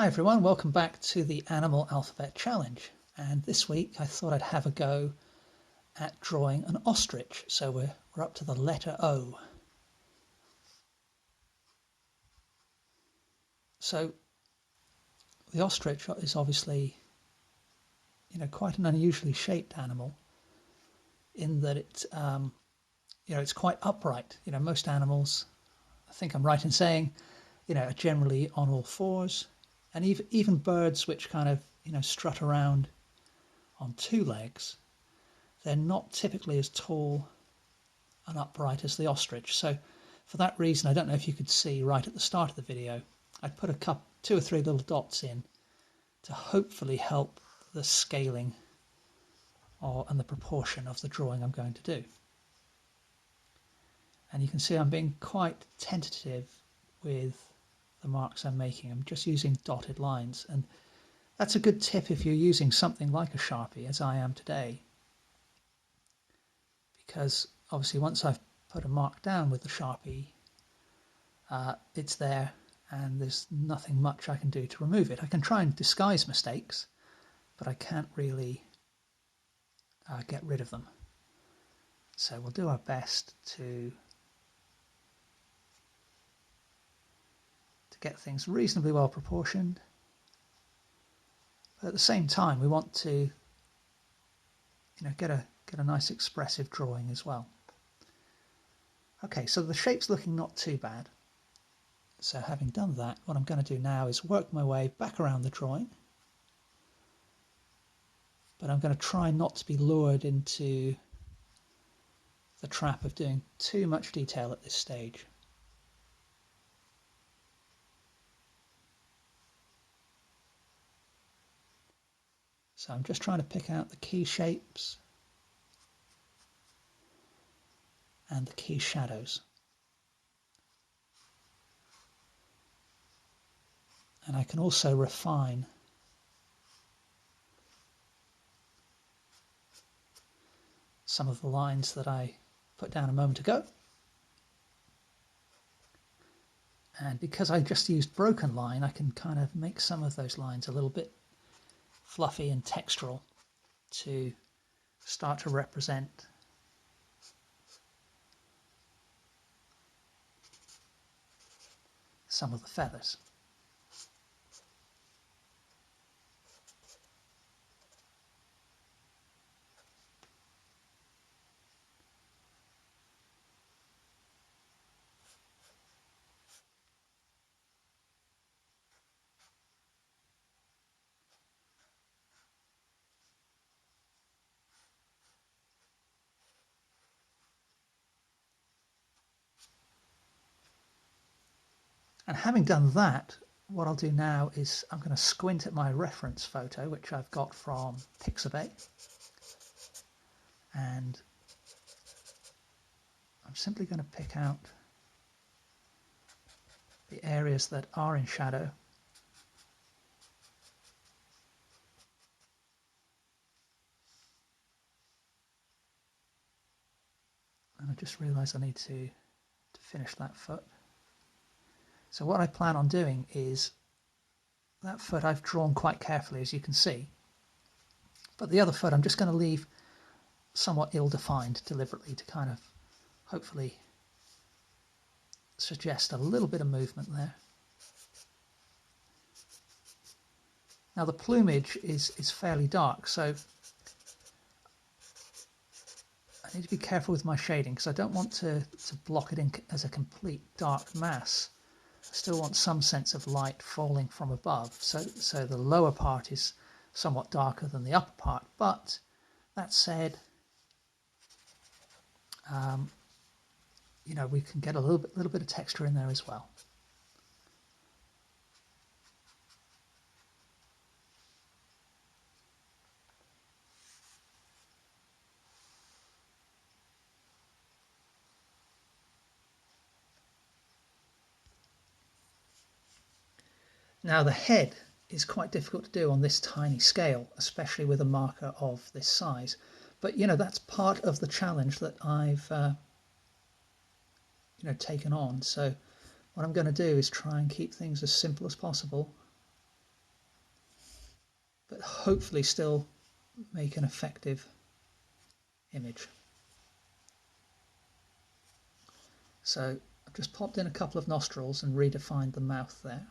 Hi everyone, welcome back to the Animal Alphabet Challenge. And this week I thought I'd have a go at drawing an ostrich. So we're up to the letter O. So the ostrich is obviously, quite an unusually shaped animal in that it's quite upright. Most animals, I think I'm right in saying, are generally on all fours, and even birds which kind of, strut around on two legs, they're not typically as tall and upright as the ostrich. So for that reason, I don't know if you could see right at the start of the video, I put two or three little dots in to hopefully help the scaling and the proportion of the drawing I'm going to do. And you can see I'm being quite tentative with the marks I'm making. I'm just using dotted lines, and that's a good tip if you're using something like a Sharpie, as I am today, because obviously once I've put a mark down with the Sharpie, it's there and there's nothing much I can do to remove it. I can try and disguise mistakes, but I can't really get rid of them. So we'll do our best to get things reasonably well proportioned, but at the same time we want to get a nice expressive drawing as well. Okay, so the shape's looking not too bad. So having done that, what I'm going to do now is work my way back around the drawing, but I'm going to try not to be lured into the trap of doing too much detail at this stage. So I'm just trying to pick out the key shapes and the key shadows. And I can also refine some of the lines that I put down a moment ago. And because I just used broken line, I can kind of make some of those lines a little bit fluffy and textural to start to represent some of the feathers. And having done that, what I'll do now is I'm going to squint at my reference photo, which I've got from Pixabay, and I'm simply going to pick out the areas that are in shadow. And I just realised I need to finish that foot. So what I plan on doing is, that foot I've drawn quite carefully, as you can see, but the other foot I'm just going to leave somewhat ill-defined deliberately to kind of hopefully suggest a little bit of movement there. Now the plumage is fairly dark, so I need to be careful with my shading because I don't want to block it in as a complete dark mass. I still want some sense of light falling from above, so the lower part is somewhat darker than the upper part. But that said, we can get a little bit of texture in there as well. Now the head is quite difficult to do on this tiny scale, especially with a marker of this size. But that's part of the challenge that I've taken on. So what I'm going to do is try and keep things as simple as possible. but hopefully still make an effective image. So I've just popped in a couple of nostrils and redefined the mouth there.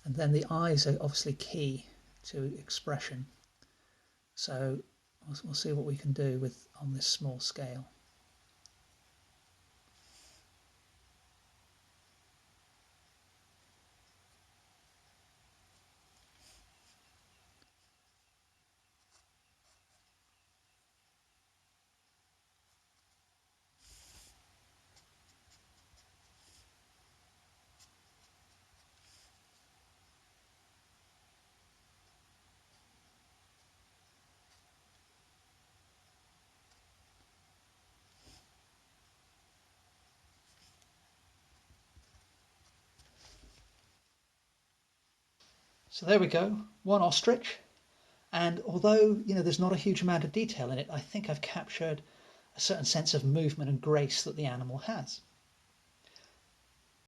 And then the eyes are obviously key to expression. So we'll see what we can do with on this small scale. So there we go, one ostrich. And although, there's not a huge amount of detail in it, I think I've captured a certain sense of movement and grace that the animal has.